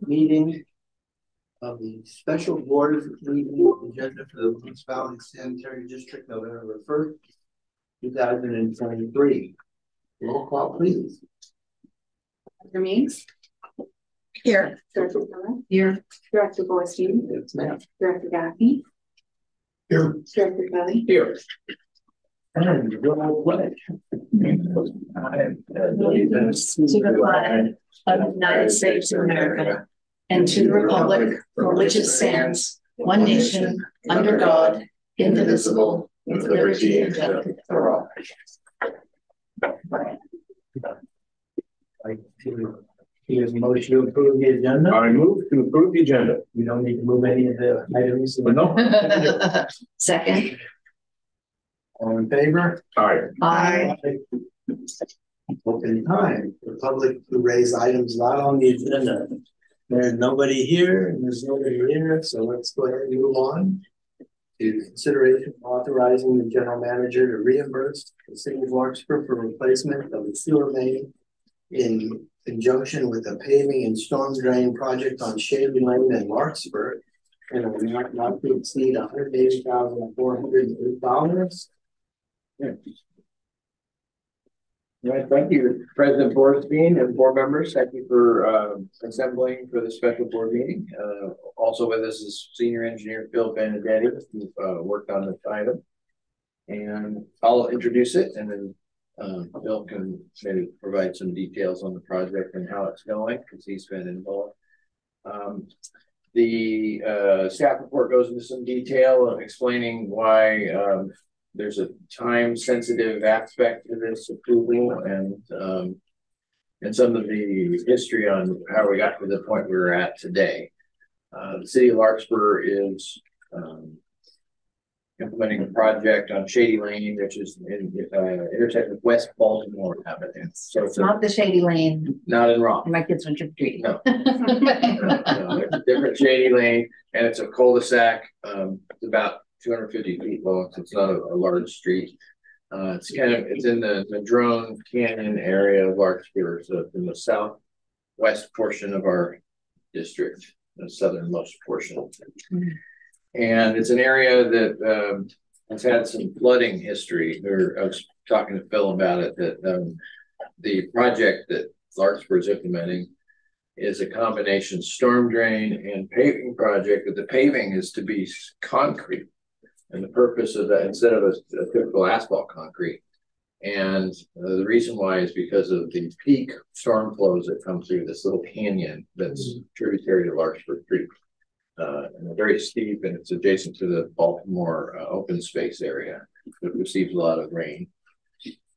meeting of the special board meeting agenda for the Municipality Sanitary District, November 1st, 2023. Roll call, please. Director Meeks? Here. Director Miller? Here. Director Borstein? Yes, ma'am. Director Gaffney? Here. Director Kelly? Here. And roll pledge. To the flag of the United States of America and to the republic for which it stands, one nation, under God, indivisible, with liberty and justice for all. Here's a motion to approve the agenda. I move to approve the agenda. We don't need to move any of the items. No. Second. All in favor? Aye. Aye. Open time for public to raise items not on the agenda. There's nobody here and there's nobody here, so let's go ahead and move on to consideration of authorizing the general manager to reimburse the city of Larkspur for replacement of the sewer main in conjunction with a paving and storm drain project on Shady Lane and Larkspur, and a amount not to exceed $180,408. Right, thank you, President Borstein and board members. Thank you for assembling for the special board meeting. Also with us is Senior Engineer Phil Benedetti, who worked on this item. And I'll introduce it, and then Phil can maybe provide some details on the project and how it's going, because he's been involved. The staff report goes into some detail of explaining why there's a time-sensitive aspect to this approval, and some of the history on how we got to the point we're at today. The city of Larkspur is implementing a project on Shady Lane, which is in intersect with West Baltimore Avenue. So it's Not the Shady Lane. not in Rock. My kids went trick-or-treating. No. No, there's a different Shady Lane, and it's a cul-de-sac. It's about 250 feet long, so it's not a large street. It's in the Madrone Canyon area of Larkspur, so it's in the southwest portion of our district, the southernmost portion. Mm-hmm. And it's an area that has had some flooding history. I was talking to Phil about it, that the project that Larkspur is implementing is a combination storm drain and paving project, but the paving is to be concrete. And the purpose of that, instead of a typical asphalt concrete. And the reason why is because of the peak storm flows that come through this little canyon that's tributary to Larkspur Creek. And very steep, and it's adjacent to the Baltimore open space area that receives a lot of rain.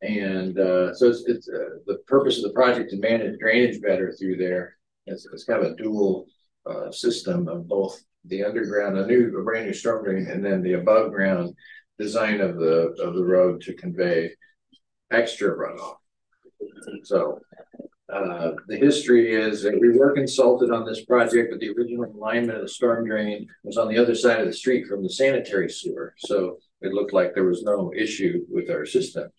And so it's the purpose of the project to manage drainage better through there. It's kind of a dual system of both the underground, a brand new storm drain, and then the above ground design of the road to convey extra runoff. So the history is that we were consulted on this project, but the original alignment of the storm drain was on the other side of the street from the sanitary sewer. So it looked like there was no issue with our system.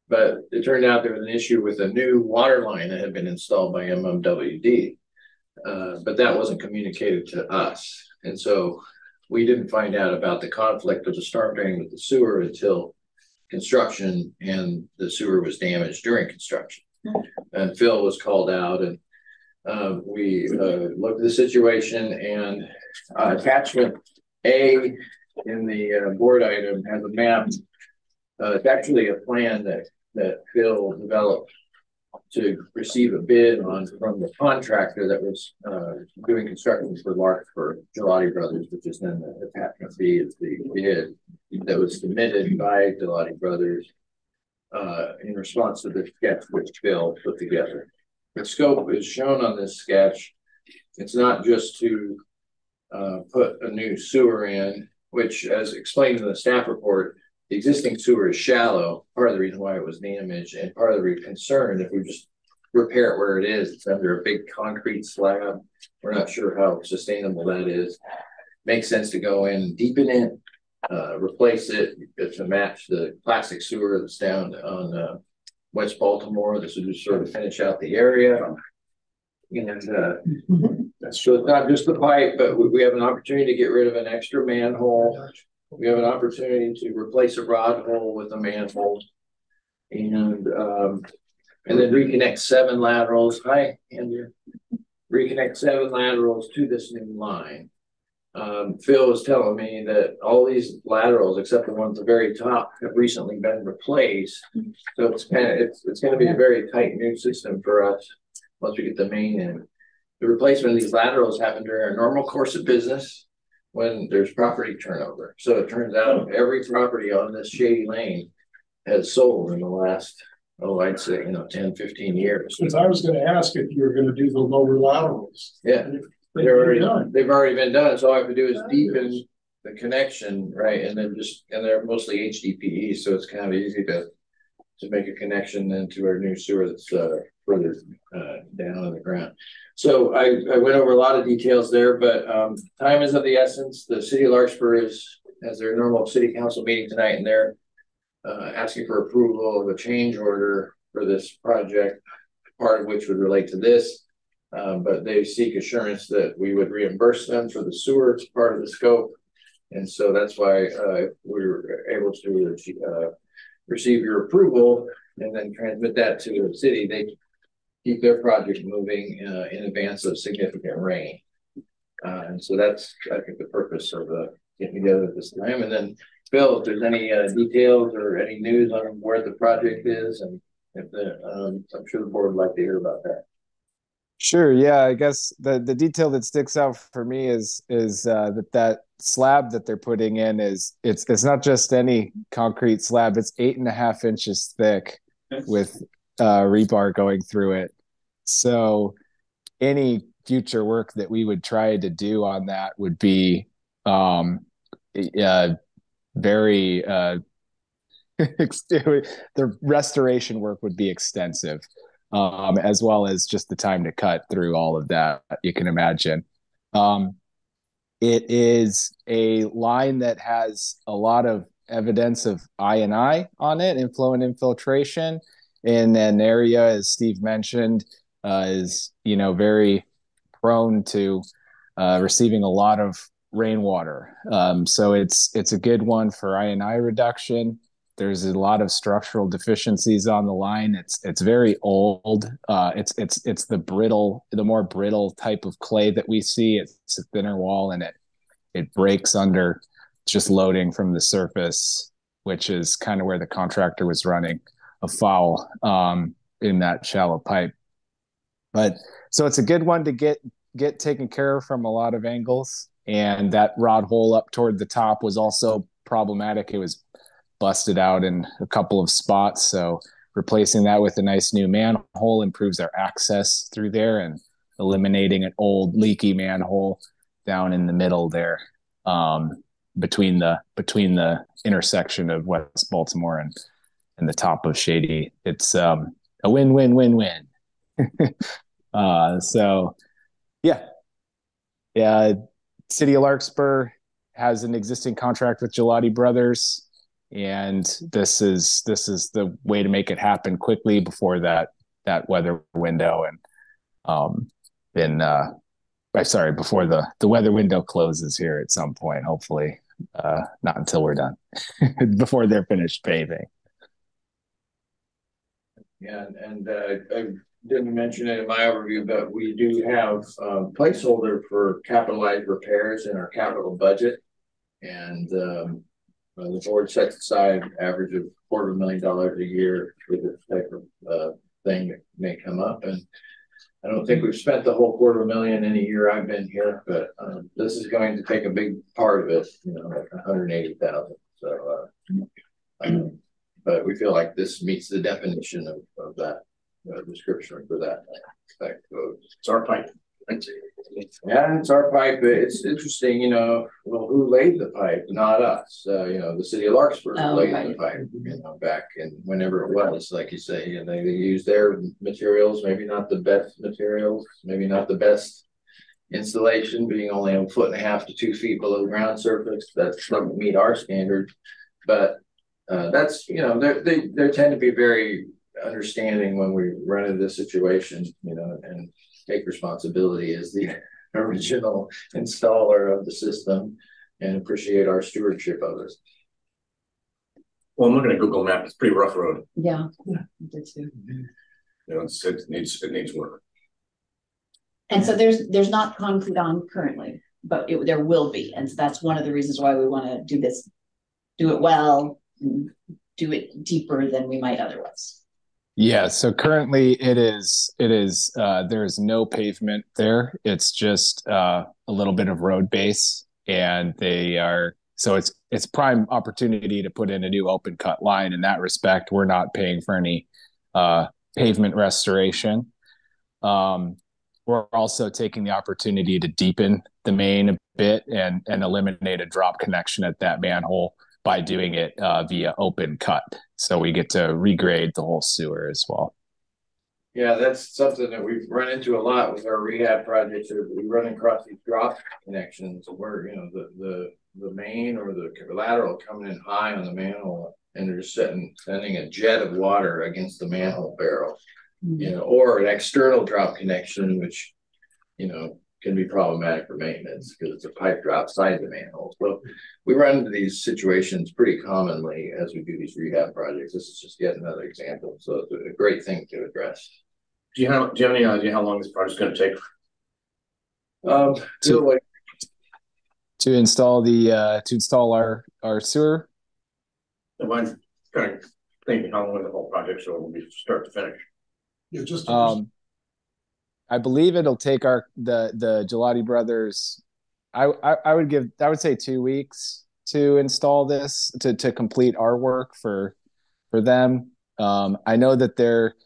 But it turned out there was an issue with a new water line that had been installed by MMWD. But that wasn't communicated to us. And so we didn't find out about the conflict of the storm drain with the sewer until construction, and the sewer was damaged during construction. And Phil was called out, and we looked at the situation, and attachment A in the board item has a map. It's actually a plan that Phil developed to receive a bid from the contractor that was doing construction for Larkspur, Gelati Brothers, which is then the attachment B is the bid that was submitted by Gelati Brothers in response to the sketch which Phil put together. The scope is shown on this sketch. It's not just to put a new sewer in, which, as explained in the staff report, the existing sewer is shallow, part of the reason why it was damaged, and part of the concern, if we just repair it where it is, it's under a big concrete slab. We're not sure how sustainable that is. Makes sense to go in and deepen it, replace it to match the plastic sewer that's down on West Baltimore. This would just sort of finish out the area. And so it's not just the pipe, but we have an opportunity to get rid of an extra manhole. We have an opportunity to replace a rod hole with a manhole. And then reconnect 7 laterals. Hi, Andrew. Reconnect 7 laterals to this new line. Phil was telling me that all these laterals, except the ones at the very top, have recently been replaced. So it's going to be a very tight new system for us once we get the main in. The replacement of these laterals happen during a normal course of business when there's property turnover. So it turns out every property on this shady lane has sold in the last, I'd say, 10, 15 years. Because I was going to ask if you were going to do the lower laterals. Yeah. They've already been done. So all I have to do is deepen the connection, right? And then and they're mostly HDPE, so it's kind of easy to make a connection then to our new sewer that's further down in the ground. So I went over a lot of details there, but time is of the essence. The city of Larkspur has their normal city council meeting tonight, and they're asking for approval of a change order for this project, part of which would relate to this. But they seek assurance that we would reimburse them for the sewer. It's part of the scope. And so that's why we were able to receive your approval and then transmit that to the city. They keep their project moving in advance of significant rain. And so that's, I think, the purpose of getting together at this time. And then, Phil, if there's any details or any news on where the project is, and if I'm sure the board would like to hear about that. Sure. Yeah, I guess the detail that sticks out for me is that slab that they're putting in it's not just any concrete slab. It's 8.5 inches thick with rebar going through it. So any future work that we would try to do on that would be very the restoration work would be extensive. As well as just the time to cut through all of that, you can imagine. It is a line that has a lot of evidence of I&I on it, inflow and infiltration, in an area, as Steve mentioned, is very prone to receiving a lot of rainwater. So it's a good one for I&I reduction. There's a lot of structural deficiencies on the line. It's very old. It's the more brittle type of clay that we see. It's a thinner wall, and it breaks under just loading from the surface, which is kind of where the contractor was running afoul in that shallow pipe. But so it's a good one to get taken care of from a lot of angles. And that rod hole up toward the top was also problematic. It was busted out in a couple of spots. So replacing that with a nice new manhole improves our access through there, and eliminating an old leaky manhole down in the middle there, between the intersection of West Baltimore and the top of Shady. It's a win-win-win-win. So yeah, City of Larkspur has an existing contract with Gelati Brothers, and this is the way to make it happen quickly before that weather window, and before the weather window closes here at some point, hopefully not until we're done, before they're finished paving. Yeah, and I didn't mention it in my overview, but we do have a placeholder for capitalized repairs in our capital budget, and the board sets aside an average of $250,000 a year for this type of thing that may come up. And I don't think we've spent the whole $250,000 in a year I've been here, but this is going to take a big part of it, like $180,000. So, but we feel like this meets the definition of that description for that. It's our pipe. Yeah, it's our pipe. It's interesting, well, who laid the pipe? Not us. The city of Larkspur laid the pipe, back in whenever it was, like you say, and they used their materials, maybe not the best materials, maybe not the best installation, being only 1.5 to 2 feet below ground surface. That doesn't meet our standard, but that's, they tend to be very understanding when we run into this situation, and take responsibility as the original installer of the system and appreciate our stewardship of it. Well, I'm looking at Google Maps. It's a pretty rough road. Yeah, I did too. You know, it needs work. And so there's not concrete on currently, but there will be, and so that's one of the reasons why we want to do this, do it well, and do it deeper than we might otherwise. Yeah, so currently there's no pavement there. It's just a little bit of road base, and it's prime opportunity to put in a new open cut line. In that respect, we're not paying for any pavement restoration. We're also taking the opportunity to deepen the main a bit and eliminate a drop connection at that manhole by doing it via open cut. So we get to regrade the whole sewer as well. Yeah, that's something that we've run into a lot with our rehab projects. We run across these drop connections where, you know, the main or the lateral coming in high on the manhole, and they're just sending a jet of water against the manhole barrel. You know, or an external drop connection, which, you know, can be problematic for maintenance because it's a pipe drop side the manhole. So we run into these situations pretty commonly as we do these rehab projects. This is just yet another example. So it's a great thing to address. Do you have any idea how long this project's going to take? To install our sewer. I'm kind of thinking how long the whole project will be start to finish. Yeah, just I believe it'll take the Gelati brothers. I would say 2 weeks to install this to complete our work for them. I know that their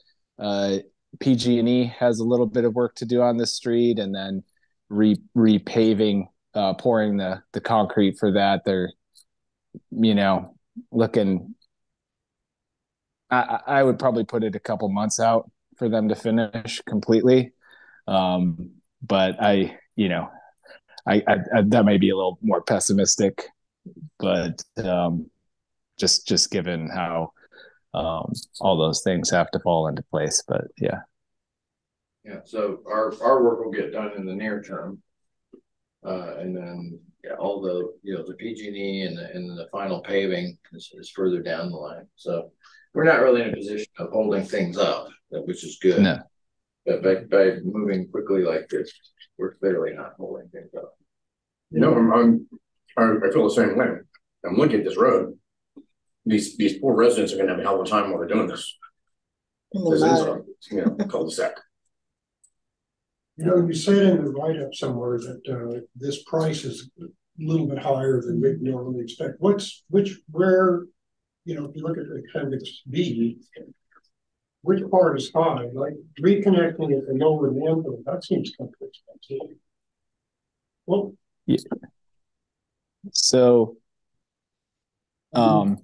PG&E has a little bit of work to do on the street, and then repaving, pouring the concrete for that. They're, you know, looking. I would probably put it a couple months out for them to finish completely. But I that may be a little more pessimistic, but just given how all those things have to fall into place. But yeah. So our work will get done in the near term, and then all the the PG&E and the final paving is further down the line. So we're not really in a position of holding things up, which is good. No. But by moving quickly like this, we're clearly not holding things up. You know, I feel the same way. I'm looking at this road. These poor residents are going to have a hell of a time while they're doing this. This is a cul-de-sac. you know, you said in the write-up somewhere that this price is a little bit higher than we normally expect. Where, you know, if you look at Appendix B, which part is high? Like reconnecting at the lower manhole, that seems kind of expensive. Well, yeah. So, from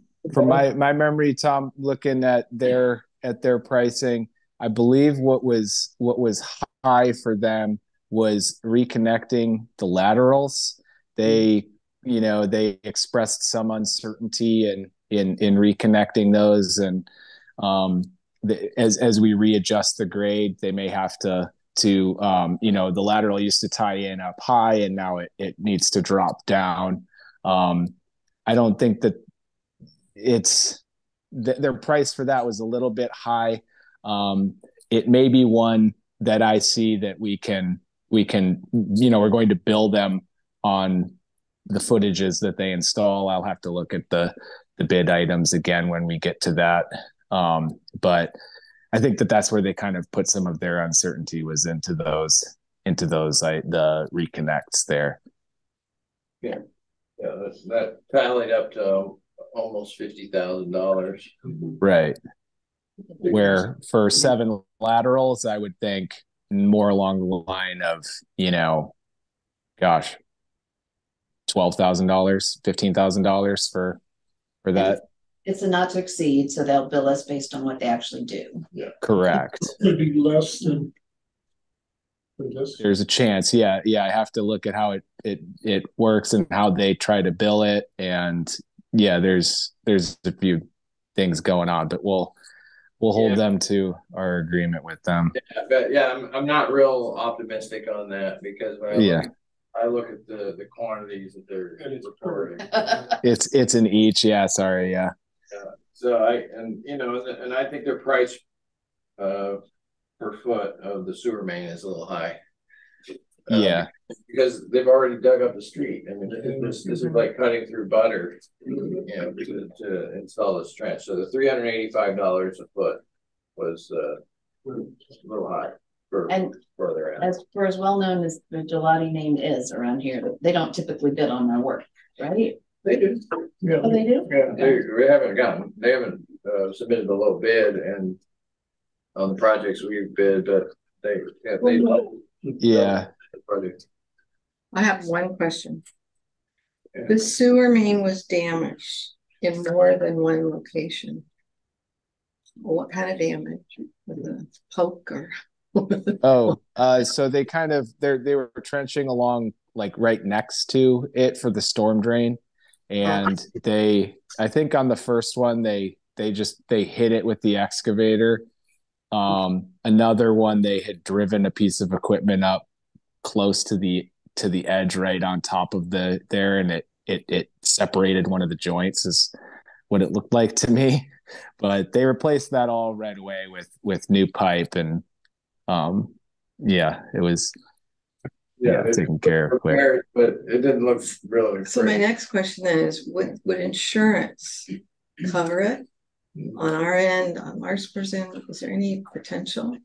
my memory, Tom, looking at their pricing, I believe what was high for them was reconnecting the laterals. They expressed some uncertainty in reconnecting those, and as we readjust the grade, they may have to the lateral used to tie in up high, and now it needs to drop down. I don't think that their price for that was a little bit high. It may be one that I see that we can we're going to bill them on the footages that they install. I'll have to look at the bid items again when we get to that. But I think that's where they kind of put some of their uncertainty was into those the reconnects there. Yeah, that tallied up to almost $50,000. Right. Where for 7 laterals, I would think more along the line of, $12,000, $15,000 for that. It's a not to exceed, so they'll bill us based on what they actually do. Yeah, correct. Could be less than this. There's a chance. Yeah. I have to look at how it works and how they try to bill it. And yeah, there's a few things going on, but we'll we'll hold them to our agreement with them. Yeah, but yeah, I'm not real optimistic on that because I look at the quantities that they're reporting. It's in each. Yeah. Sorry. Yeah. So I think their price per foot of the sewer main is a little high. Yeah. Because they've already dug up the street. I mean, this is like cutting through butter, to install this trench. So the $385 a foot was a little high for where they're at. As well known as the Gelati name is around here, they don't typically bid on their work, right? They do. Yeah. Oh, they do? Yeah, they haven't submitted the low bid and on the projects we've bid, but they yeah. The project. I have one question. Yeah. The sewer main was damaged in more than one location. What kind of damage? With a poke or? So they were trenching along like right next to it for the storm drain, and I think on the first one they hit it with the excavator. Another one they had driven a piece of equipment up close to the edge right on top of there, and it separated one of the joints is what it looked like to me. But they replaced that all right away with new pipe, and it was taken care of quick. But it didn't look really. So my next question then is, would insurance cover it on our end, on Larkspur's end? Is there any potential?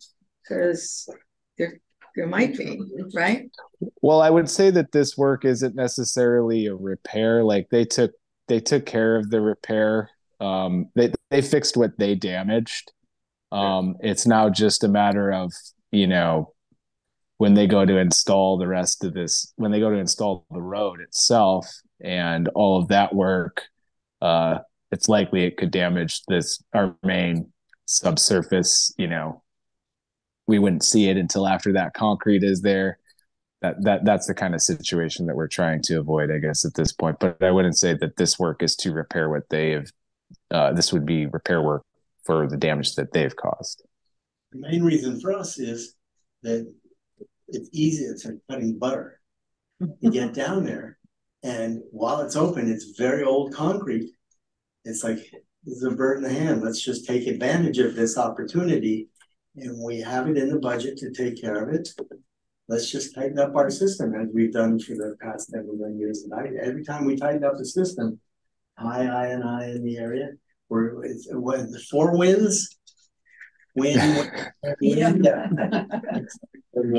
Because there might be, right? Well, I would say that this work isn't necessarily a repair. Like they took care of the repair. They fixed what they damaged. It's now just a matter of, when they go to install the rest of this, when they go to install the road itself and all of that work, it's likely it could damage our main subsurface. We wouldn't see it until after that concrete is there. That's the kind of situation that we're trying to avoid, I guess, at this point. But I wouldn't say that this work is to repair what they have. This would be repair work for the damage that they've caused. The main reason for us is that it's easy. It's like cutting butter. You get down there, and while it's open, it's very old concrete. It's like it's a bird in the hand. Let's just take advantage of this opportunity, and we have it in the budget to take care of it. Let's just tighten up our system as we've done for the past 10 years. And every time we tighten up the system, I in the area, it's the 4 winds. At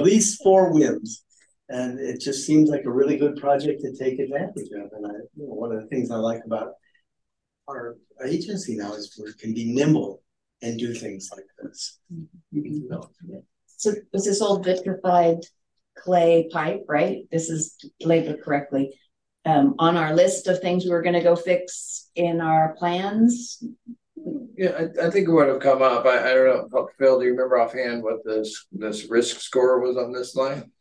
least 4 wins, and it just seems like a really good project to take advantage of. And one of the things I like about our agency now is we can be nimble and do things like this. So was this old vitrified clay pipe, right? This is labeled correctly. On our list of things we were going to go fix in our plans. Yeah, I think it would have come up. I don't know, Phil, do you remember offhand what this risk score was on this line?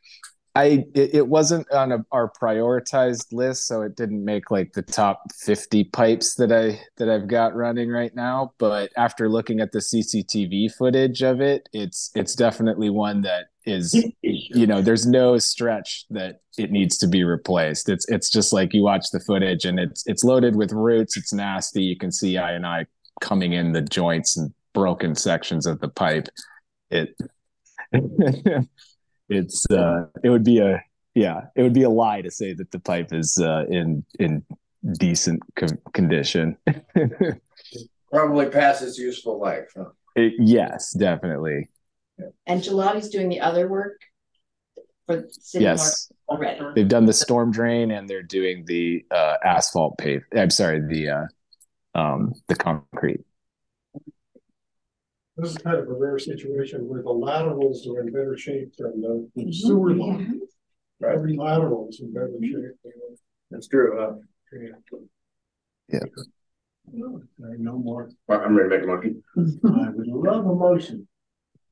It wasn't on our prioritized list, so it didn't make like the top 50 pipes that I've got running right now. But after looking at the CCTV footage of it, it's definitely one that is, there's no stretch that it needs to be replaced. It's just like you watch the footage and it's loaded with roots. It's nasty. You can see I coming in the joints and broken sections of the pipe. It would be a lie to say that the pipe is in decent condition. Probably past its useful life. Huh? Yes, definitely. And Gelati's doing the other work for the city. Yes, already. They've done the storm drain and they're doing the asphalt pave. I'm sorry, the concrete. This is kind of a rare situation where the laterals are in better shape than the sewer line. Right. Every lateral is in better shape. That's true. Yeah. No more. I'm ready to make a motion. I would love a motion.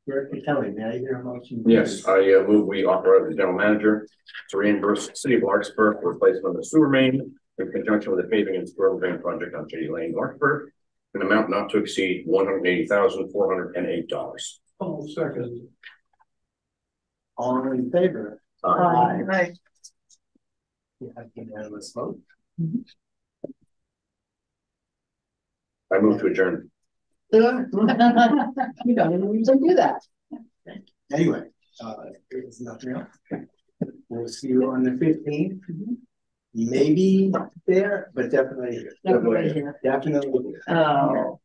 Director Kelly, may I hear a motion? Yes, I move we authorize the general manager to reimburse the city of Larkspur for replacement of the sewer main in conjunction with the paving and swirl drain project on Shady Lane, Larkspur, an amount not to exceed $180,408. Oh, second. All in favor? Right. You have unanimous vote. I move to adjourn. You don't even usually do that. Anyway, there's nothing else. We'll see you on the 15th. Maybe there, but definitely here. Definitely. Oh.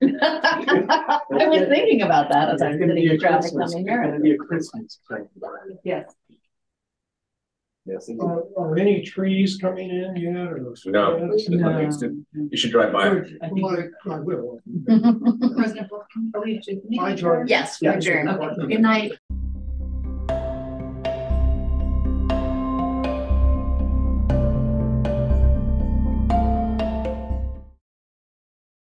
I was thinking about that as I was sitting in traffic coming It's gonna here. be a Christmas thing. Yes. Yes. Are any trees coming in yet? Or? No, you should drive by. I will. President, are we? I joined. Yes, we're adjourned. Good night.